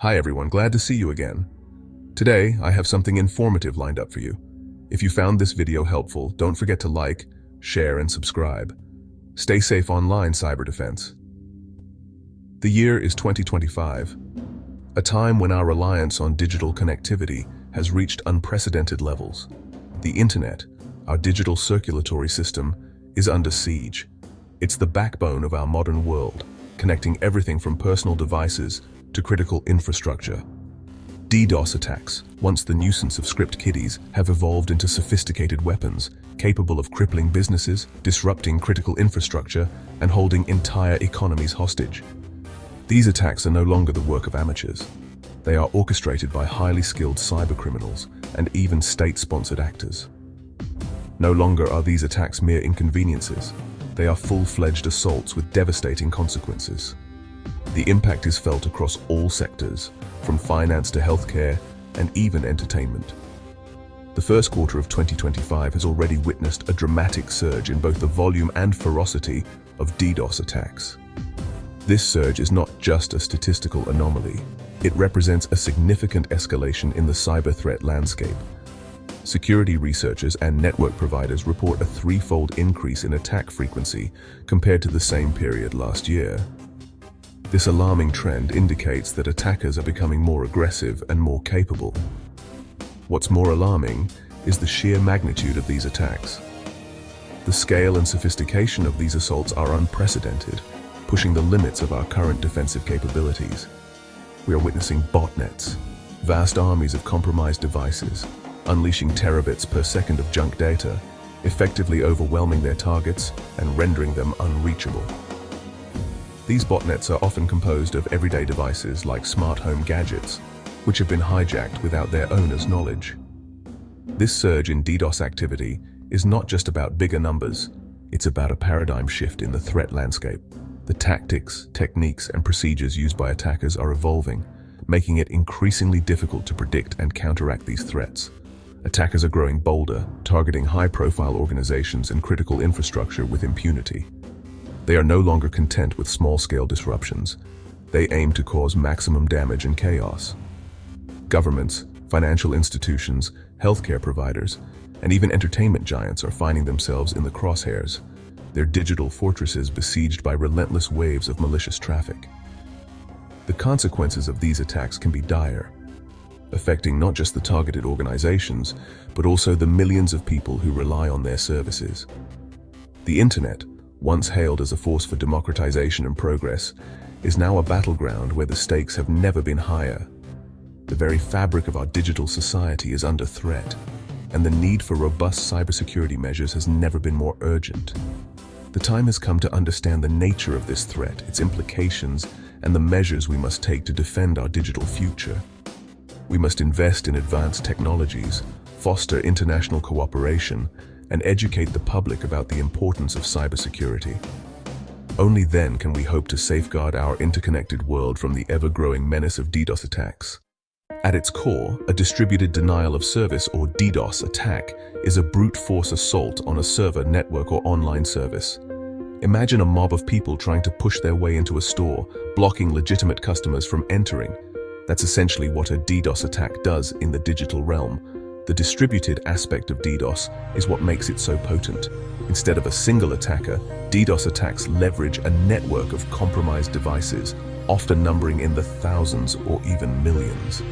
Hi everyone, glad to see you again. Today, I have something informative lined up for you. If you found this video helpful, don't forget to like, share, and subscribe. Stay safe online, cyber defense. The year is 2025, a time when our reliance on digital connectivity has reached unprecedented levels. The internet, our digital circulatory system, is under siege. It's the backbone of our modern world, connecting everything from personal devices to critical infrastructure. DDoS attacks, once the nuisance of script kiddies, have evolved into sophisticated weapons, capable of crippling businesses, disrupting critical infrastructure, and holding entire economies hostage. These attacks are no longer the work of amateurs. They are orchestrated by highly skilled cybercriminals and even state-sponsored actors. No longer are these attacks mere inconveniences. They are full-fledged assaults with devastating consequences. The impact is felt across all sectors, from finance to healthcare and even entertainment. The first quarter of 2025 has already witnessed a dramatic surge in both the volume and ferocity of DDoS attacks. This surge is not just a statistical anomaly. It represents a significant escalation in the cyber threat landscape. Security researchers and network providers report a threefold increase in attack frequency compared to the same period last year. This alarming trend indicates that attackers are becoming more aggressive and more capable. What's more alarming is the sheer magnitude of these attacks. The scale and sophistication of these assaults are unprecedented, pushing the limits of our current defensive capabilities. We are witnessing botnets, vast armies of compromised devices, unleashing terabits per second of junk data, effectively overwhelming their targets and rendering them unreachable. These botnets are often composed of everyday devices like smart home gadgets, which have been hijacked without their owner's knowledge. This surge in DDoS activity is not just about bigger numbers, it's about a paradigm shift in the threat landscape. The tactics, techniques, and procedures used by attackers are evolving, making it increasingly difficult to predict and counteract these threats. Attackers are growing bolder, targeting high-profile organizations and critical infrastructure with impunity. They are no longer content with small-scale disruptions. They aim to cause maximum damage and chaos. Governments, financial institutions, healthcare providers, and even entertainment giants are finding themselves in the crosshairs, their digital fortresses besieged by relentless waves of malicious traffic. The consequences of these attacks can be dire, affecting not just the targeted organizations, but also the millions of people who rely on their services. The internet, once hailed as a force for democratization and progress, is now a battleground where the stakes have never been higher. The very fabric of our digital society is under threat, and the need for robust cybersecurity measures has never been more urgent. The time has come to understand the nature of this threat, its implications, and the measures we must take to defend our digital future. We must invest in advanced technologies, foster international cooperation, and educate the public about the importance of cybersecurity. Only then can we hope to safeguard our interconnected world from the ever-growing menace of DDoS attacks. At its core, a distributed denial of service or DDoS attack is a brute force assault on a server, network, or online service. Imagine a mob of people trying to push their way into a store, blocking legitimate customers from entering. That's essentially what a DDoS attack does in the digital realm. The distributed aspect of DDoS is what makes it so potent. Instead of a single attacker, DDoS attacks leverage a network of compromised devices, often numbering in the thousands or even millions.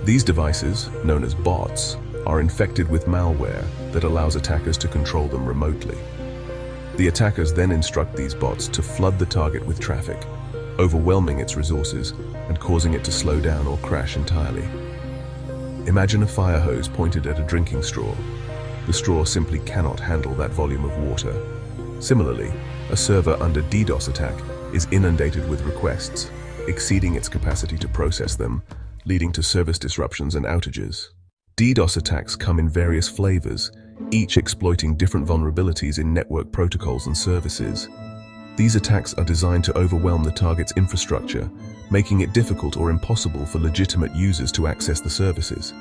These devices, known as bots, are infected with malware that allows attackers to control them remotely. The attackers then instruct these bots to flood the target with traffic, overwhelming its resources and causing it to slow down or crash entirely. Imagine a fire hose pointed at a drinking straw. The straw simply cannot handle that volume of water. Similarly, a server under DDoS attack is inundated with requests, exceeding its capacity to process them, leading to service disruptions and outages. DDoS attacks come in various flavors, each exploiting different vulnerabilities in network protocols and services. These attacks are designed to overwhelm the target's infrastructure, making it difficult or impossible for legitimate users to access the services.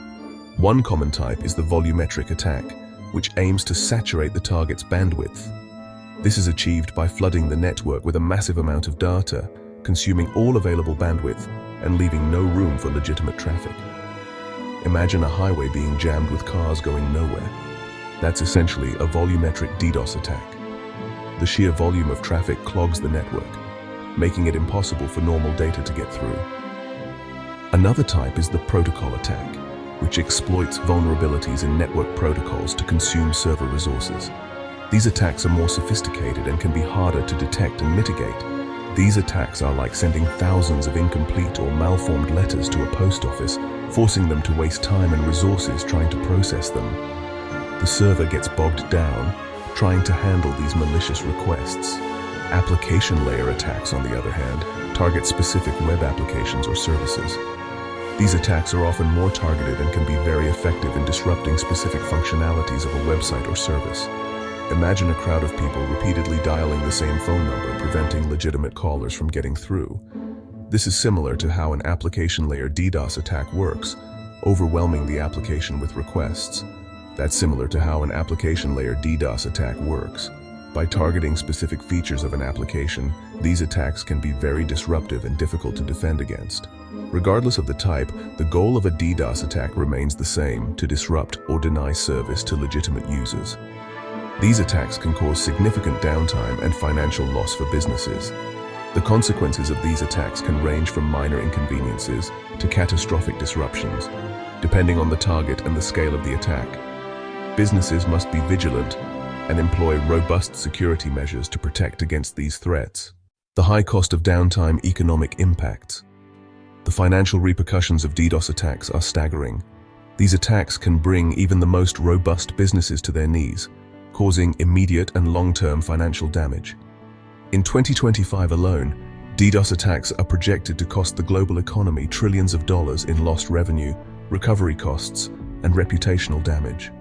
One common type is the volumetric attack, which aims to saturate the target's bandwidth. This is achieved by flooding the network with a massive amount of data, consuming all available bandwidth and leaving no room for legitimate traffic. Imagine a highway being jammed with cars going nowhere. That's essentially a volumetric DDoS attack. The sheer volume of traffic clogs the network, making it impossible for normal data to get through. Another type is the protocol attack, which exploits vulnerabilities in network protocols to consume server resources. These attacks are more sophisticated and can be harder to detect and mitigate. These attacks are like sending thousands of incomplete or malformed letters to a post office, forcing them to waste time and resources trying to process them. The server gets bogged down trying to handle these malicious requests. Application layer attacks, on the other hand, target specific web applications or services. These attacks are often more targeted and can be very effective in disrupting specific functionalities of a website or service. Imagine a crowd of people repeatedly dialing the same phone number, preventing legitimate callers from getting through. This is similar to how an application layer DDoS attack works, overwhelming the application with requests. That's similar to how an application layer DDoS attack works. By targeting specific features of an application, these attacks can be very disruptive and difficult to defend against. Regardless of the type, the goal of a DDoS attack remains the same: to disrupt or deny service to legitimate users. These attacks can cause significant downtime and financial loss for businesses. The consequences of these attacks can range from minor inconveniences to catastrophic disruptions, depending on the target and the scale of the attack. Businesses must be vigilant and employ robust security measures to protect against these threats. The high cost of downtime, economic impacts. The financial repercussions of DDoS attacks are staggering. These attacks can bring even the most robust businesses to their knees, causing immediate and long-term financial damage. In 2025 alone, DDoS attacks are projected to cost the global economy trillions of dollars in lost revenue, recovery costs, and reputational damage.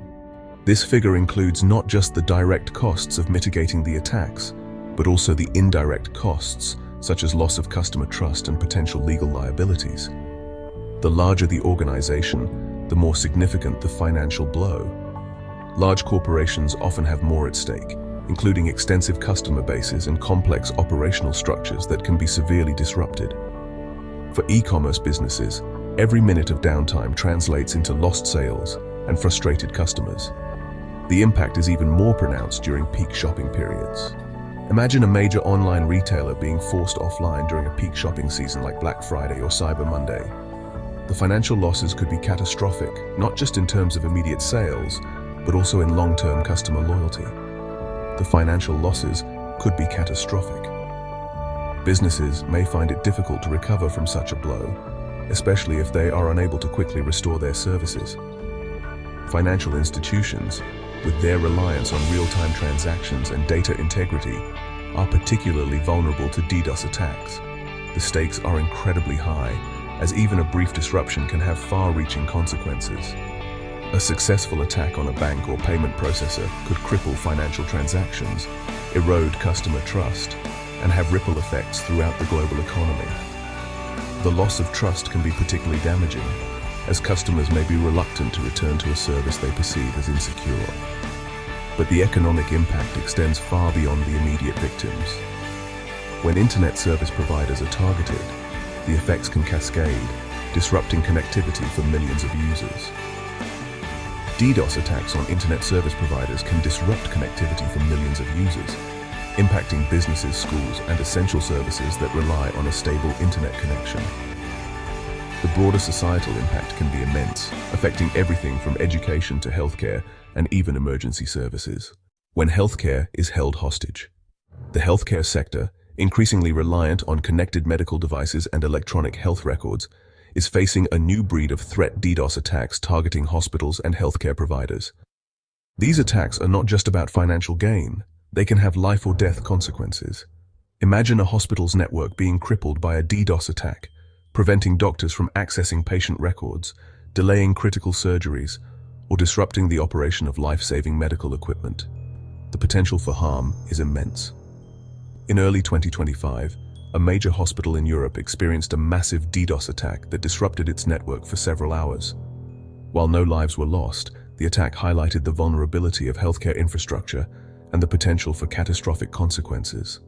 This figure includes not just the direct costs of mitigating the attacks, but also the indirect costs, such as loss of customer trust and potential legal liabilities. The larger the organization, the more significant the financial blow. Large corporations often have more at stake, including extensive customer bases and complex operational structures that can be severely disrupted. For e-commerce businesses, every minute of downtime translates into lost sales and frustrated customers. The impact is even more pronounced during peak shopping periods. Imagine a major online retailer being forced offline during a peak shopping season like Black Friday or Cyber Monday. The financial losses could be catastrophic, not just in terms of immediate sales, but also in long-term customer loyalty. The financial losses could be catastrophic. Businesses may find it difficult to recover from such a blow, especially if they are unable to quickly restore their services. Financial institutions, with their reliance on real-time transactions and data integrity, are particularly vulnerable to DDoS attacks. The stakes are incredibly high, as even a brief disruption can have far-reaching consequences. A successful attack on a bank or payment processor could cripple financial transactions, erode customer trust, and have ripple effects throughout the global economy. The loss of trust can be particularly damaging, as customers may be reluctant to return to a service they perceive as insecure. But the economic impact extends far beyond the immediate victims. When internet service providers are targeted, the effects can cascade, disrupting connectivity for millions of users. DDoS attacks on internet service providers can disrupt connectivity for millions of users, impacting businesses, schools, and essential services that rely on a stable internet connection. The broader societal impact can be immense, affecting everything from education to healthcare and even emergency services. When healthcare is held hostage. The healthcare sector, increasingly reliant on connected medical devices and electronic health records, is facing a new breed of threat: DDoS attacks targeting hospitals and healthcare providers. These attacks are not just about financial gain, they can have life or death consequences. Imagine a hospital's network being crippled by a DDoS attack, preventing doctors from accessing patient records, delaying critical surgeries, or disrupting the operation of life-saving medical equipment. The potential for harm is immense. In early 2025, a major hospital in Europe experienced a massive DDoS attack that disrupted its network for several hours. While no lives were lost, the attack highlighted the vulnerability of healthcare infrastructure and the potential for catastrophic consequences.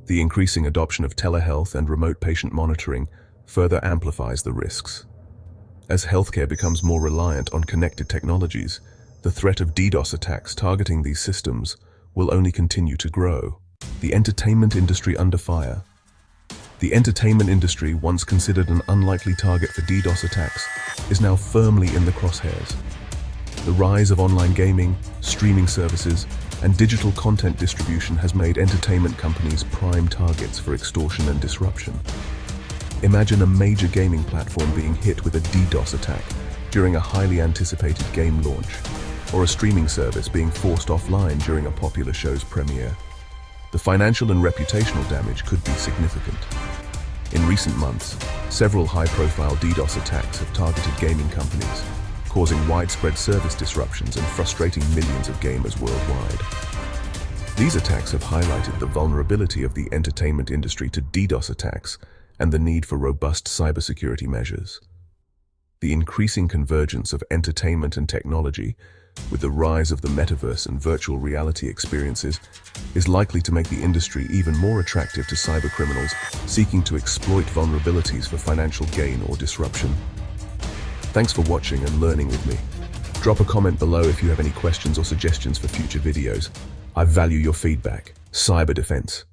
The increasing adoption of telehealth and remote patient monitoring further amplifies the risks. As healthcare becomes more reliant on connected technologies, the threat of DDoS attacks targeting these systems will only continue to grow. The entertainment industry under fire. The entertainment industry, once considered an unlikely target for DDoS attacks, is now firmly in the crosshairs. The rise of online gaming, streaming services, and digital content distribution has made entertainment companies prime targets for extortion and disruption. Imagine a major gaming platform being hit with a DDoS attack during a highly anticipated game launch, or a streaming service being forced offline during a popular show's premiere. The financial and reputational damage could be significant. In recent months, several high-profile DDoS attacks have targeted gaming companies, causing widespread service disruptions and frustrating millions of gamers worldwide. These attacks have highlighted the vulnerability of the entertainment industry to DDoS attacks and the need for robust cybersecurity measures. The increasing convergence of entertainment and technology, with the rise of the metaverse and virtual reality experiences, is likely to make the industry even more attractive to cybercriminals seeking to exploit vulnerabilities for financial gain or disruption. Thanks for watching and learning with me. Drop a comment below if you have any questions or suggestions for future videos. I value your feedback. Cyber defense.